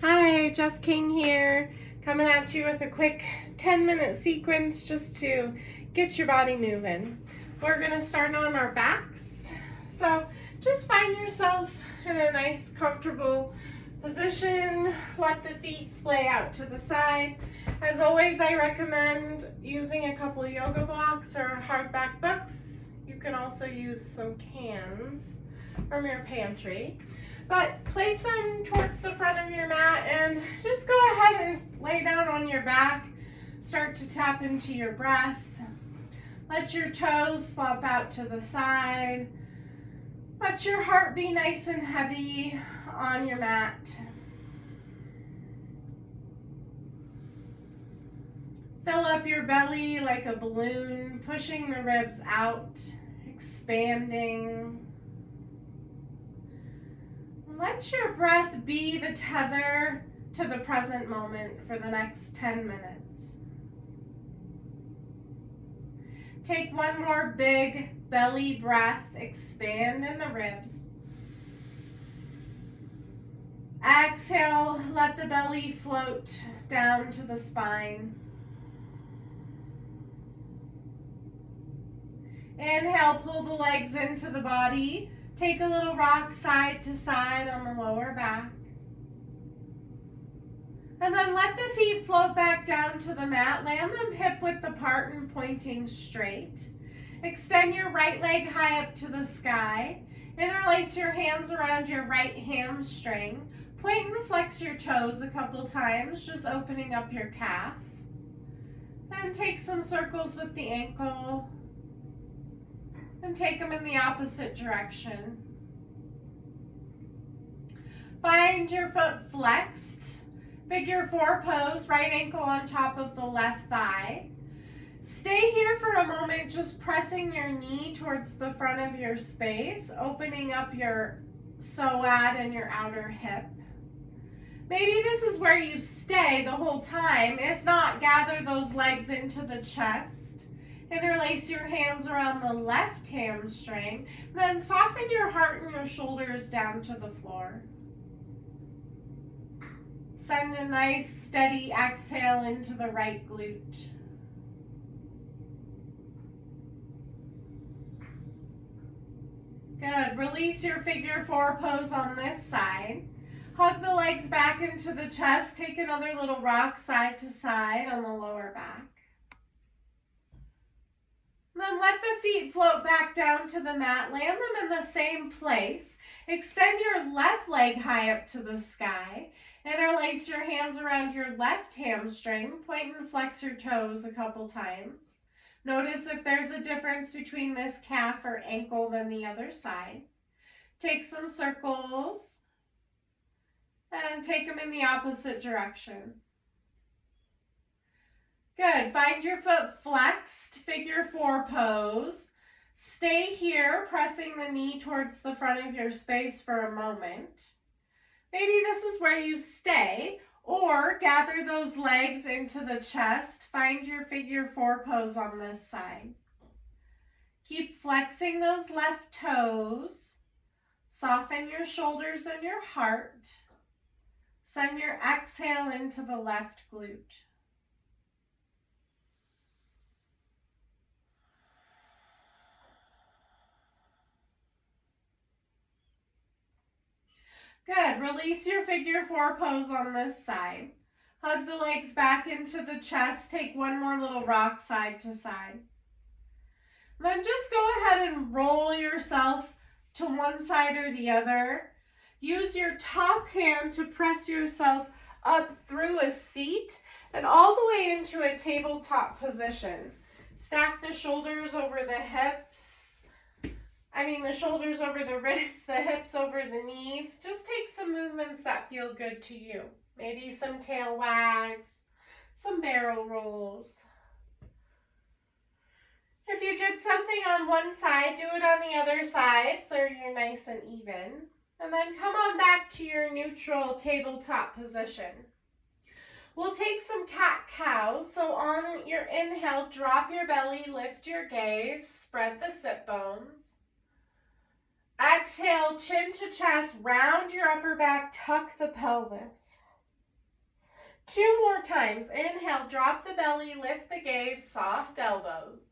Hi, Jess King here, coming at you with a quick 10-minute sequence just to get your body moving. We're going to start on our backs. So just find yourself in a nice, comfortable position. Let the feet splay out to the side. As always, I recommend using a couple yoga blocks or hardback books. You can also use some cans from your pantry. But place them towards the front of your mat and just go ahead and lay down on your back. Start to tap into your breath. Let your toes flop out to the side. Let your heart be nice and heavy on your mat. Fill up your belly like a balloon, pushing the ribs out, expanding. Let your breath be the tether to the present moment for the next 10 minutes. Take one more big belly breath, expand in the ribs. Exhale, let the belly float down to the spine. Inhale, pull the legs into the body. Take a little rock side to side on the lower back. And then let the feet float back down to the mat. Land them hip width apart and pointing straight. Extend your right leg high up to the sky. Interlace your hands around your right hamstring. Point and flex your toes a couple times, just opening up your calf. And take some circles with the ankle. And take them in the opposite direction. Find your foot flexed. Figure 4 pose, right ankle on top of the left thigh. Stay here for a moment, just pressing your knee towards the front of your space, opening up your psoas and your outer hip. Maybe this is where you stay the whole time. If not, gather those legs into the chest. Interlace your hands around the left hamstring. Then soften your heart and your shoulders down to the floor. Send a nice steady exhale into the right glute. Good. Release your figure 4 pose on this side. Hug the legs back into the chest. Take another little rock side to side on the lower back. Then let the feet float back down to the mat. Land them in the same place. Extend your left leg high up to the sky. Interlace your hands around your left hamstring. Point and flex your toes a couple times. Notice if there's a difference between this calf or ankle than the other side. Take some circles and take them in the opposite direction. Good. Find your foot flexed, figure 4 pose. Stay here, pressing the knee towards the front of your space for a moment. Maybe this is where you stay, or gather those legs into the chest. Find your figure 4 pose on this side. Keep flexing those left toes. Soften your shoulders and your heart. Send your exhale into the left glute. Good. Release your figure 4 pose on this side. Hug the legs back into the chest. Take one more little rock side to side. Then just go ahead and roll yourself to one side or the other. Use your top hand to press yourself up through a seat and all the way into a tabletop position. Stack the shoulders over the hips. The shoulders over the wrists, the hips over the knees. Just take some movements that feel good to you. Maybe some tail wags, some barrel rolls. If you did something on one side, do it on the other side so you're nice and even. And then come on back to your neutral tabletop position. We'll take some cat-cow. So on your inhale, drop your belly, lift your gaze, spread the sit bones. Exhale, chin to chest, round your upper back, tuck the pelvis. 2 more times. Inhale, drop the belly, lift the gaze, soft elbows.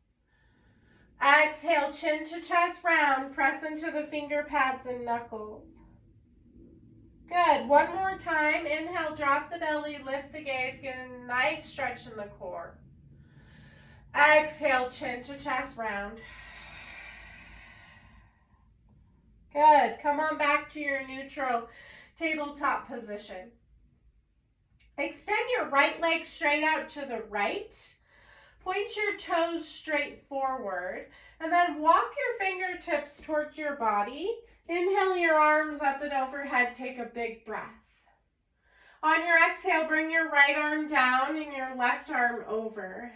Exhale, chin to chest round, press into the finger pads and knuckles. Good. 1 more time. Inhale, drop the belly, lift the gaze, get a nice stretch in the core. Exhale, chin to chest round. Good. Come on back to your neutral tabletop position. Extend your right leg straight out to the right. Point your toes straight forward. And then walk your fingertips towards your body. Inhale your arms up and overhead. Take a big breath. On your exhale, bring your right arm down and your left arm over.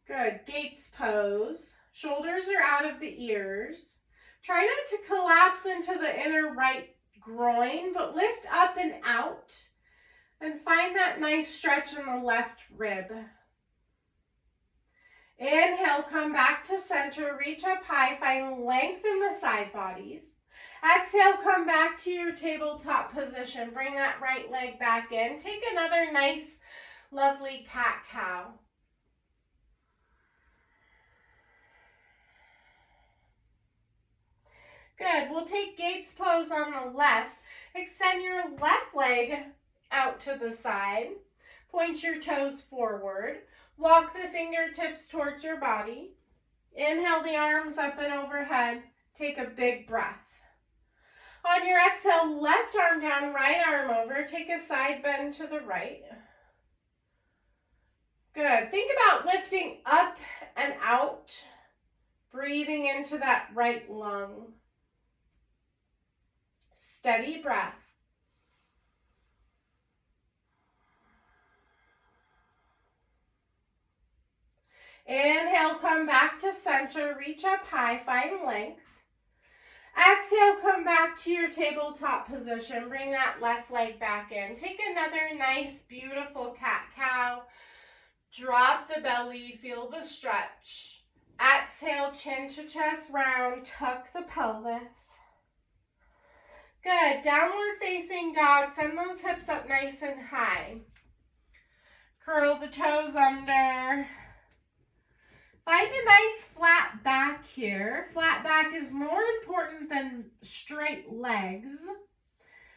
Good. Gates pose. Shoulders are out of the ears. Try not to collapse into the inner right groin, but lift up and out. And find that nice stretch in the left rib. Inhale, come back to center, reach up high, find length in the side bodies. Exhale, come back to your tabletop position. Bring that right leg back in. Take another nice, lovely cat-cow. Good. We'll take Gates pose on the left. Extend your left leg out to the side. Point your toes forward. Walk the fingertips towards your body. Inhale the arms up and overhead. Take a big breath. On your exhale, left arm down, right arm over. Take a side bend to the right. Good. Think about lifting up and out. Breathing into that right lung. Steady breath. Inhale, come back to center, reach up high, find length. Exhale, come back to your tabletop position. Bring that left leg back in. Take another nice, beautiful cat-cow. Drop the belly, feel the stretch. Exhale, chin to chest round, tuck the pelvis. Good. Downward facing dog. Send those hips up nice and high. Curl the toes under. Find a nice flat back here. Flat back is more important than straight legs.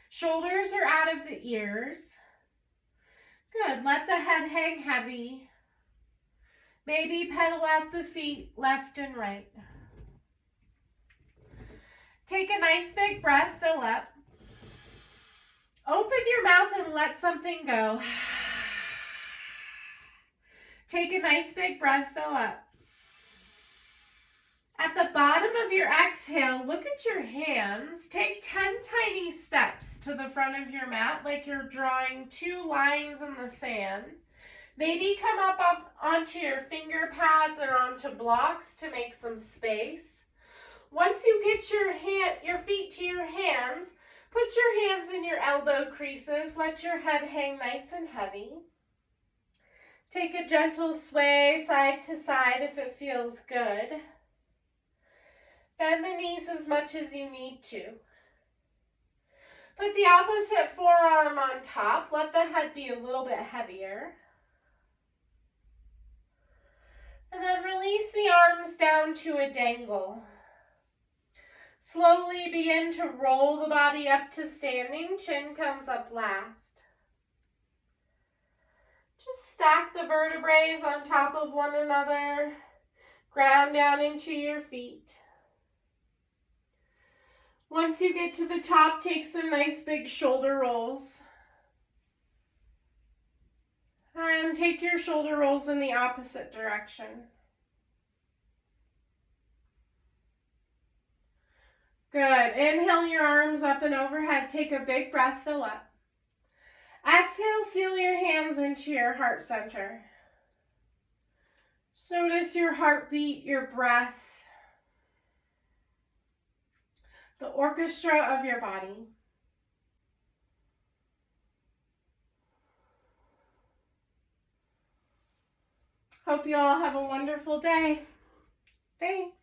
Shoulders are out of the ears. Good. Let the head hang heavy. Maybe pedal out the feet left and right. Take a nice big breath, fill up. Open your mouth and let something go. Take a nice big breath, fill up. At the bottom of your exhale, look at your hands. Take 10 tiny steps to the front of your mat like you're drawing 2 lines in the sand. Maybe come up onto your finger pads or onto blocks to make some space. Once you get your feet to your hands, put your hands in your elbow creases. Let your head hang nice and heavy. Take a gentle sway side to side if it feels good. Bend the knees as much as you need to. Put the opposite forearm on top. Let the head be a little bit heavier. And then release the arms down to a dangle. Slowly begin to roll the body up to standing. Chin comes up last. Just stack the vertebrae on top of one another. Ground down into your feet. Once you get to the top, take some nice big shoulder rolls. And take your shoulder rolls in the opposite direction. Good. Inhale your arms up and overhead. Take a big breath, fill up. Exhale, seal your hands into your heart center. Just notice your heartbeat, your breath, the orchestra of your body. Hope you all have a wonderful day. Thanks.